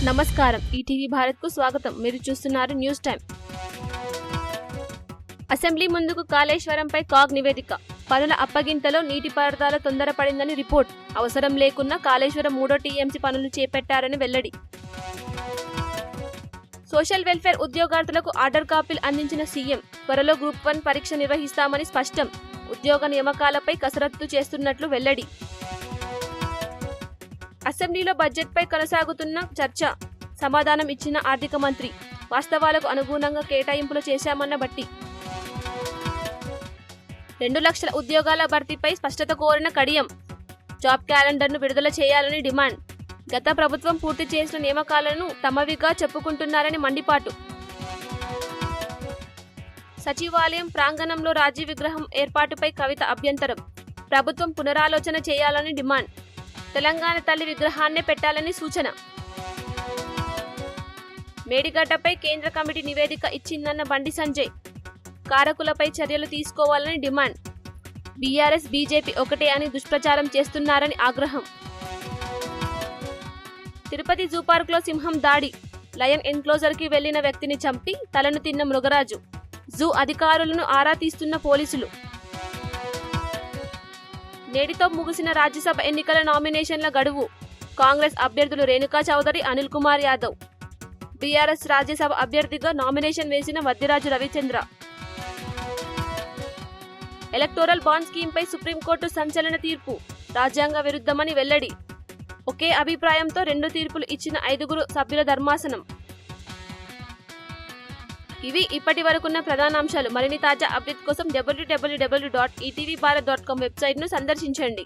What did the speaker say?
నమస్కారం, ఈటీవీ భారత్కు స్వాగతం. మీరు చూస్తున్నారు న్యూస్ టైం. అసెంబ్లీ ముందుకు కాళేశ్వరంపై కాగ్ నివేదిక. పనుల అప్పగింతలో నీటిపారుదల తొందరపడిందని రిపోర్ట్. అవసరం లేకున్నా కాళేశ్వరం 3వ టీఎంసీ పనులు చేపట్టారని వెల్లడి. సోషల్ వెల్ఫేర్ ఉద్యోగార్థులకు ఆర్డర్ కాపీలు అందించిన సీఎం. త్వరలో గ్రూప్ 1 పరీక్ష నిర్వహిస్తామని స్పష్టం. ఉద్యోగ నియామకాలపై కసరత్తు చేస్తున్నట్లు వెల్లడి. అసెంబ్లీలో బడ్జెట్పై కొనసాగుతున్న చర్చ. సమాధానం ఇచ్చిన ఆర్థిక మంత్రి. వాస్తవాలకు అనుగుణంగా కేటాయింపులు చేశామన్న బట్టి. 2 లక్షల ఉద్యోగాల భర్తీపై స్పష్టత కోరిన కడియం. జాబ్ క్యాలెండర్ను విడుదల చేయాలని డిమాండ్. గత ప్రభుత్వం పూర్తి చేసిన నియామకాలను తమవిగా చెప్పుకుంటున్నారని మండిపాటు. సచివాలయం ప్రాంగణంలో రాజీవ్ విగ్రహం ఏర్పాటుపై కవిత అభ్యంతరం. ప్రభుత్వం పునరాలోచన చేయాలని డిమాండ్. తెలంగాణ తల్లి విగ్రహాన్నే పెట్టాలని సూచన. మేడిగడ్డపై కేంద్ర కమిటీ నివేదిక ఇచ్చిందన్న బండి సంజయ్. కారకులపై చర్యలు తీసుకోవాలని డిమాండ్. బీఆర్ఎస్ బీజేపీ ఒకటే అని దుష్ప్రచారం చేస్తున్నారని ఆగ్రహం. తిరుపతి జూ పార్క్లో సింహం దాడి. లయన్ ఎన్క్లోజర్కి వెళ్లిన వ్యక్తిని చంపి తలను తిన్న మృగరాజు. జూ అధికారులను ఆరా తీస్తున్న పోలీసులు. నేటితో ముగిసిన రాజ్యసభ ఎన్నికల నామినేషన్ల గడువు. కాంగ్రెస్ అభ్యర్థులు రేణుకా చౌదరి, అనిల్ కుమార్ యాదవ్. బీఆర్ఎస్ రాజ్యసభ అభ్యర్థిగా నామినేషన్ వేసిన వద్దిరాజు రవిచంద్ర. ఎలక్టోరల్ బాండ్ స్కీమ్పై సుప్రీంకోర్టు సంచలన తీర్పు. రాజ్యాంగ విరుద్ధమని వెల్లడి. ఒకే అభిప్రాయంతో 2 తీర్పులు ఇచ్చిన 5 సభ్యుల ధర్మాసనం. ఇవి ఇప్పటి వరకున్న ప్రధాన అంశాలు. మరిన్ని తాజా అప్డేట్ కోసం www.etvbharat.com వెబ్సైట్ను సందర్శించండి.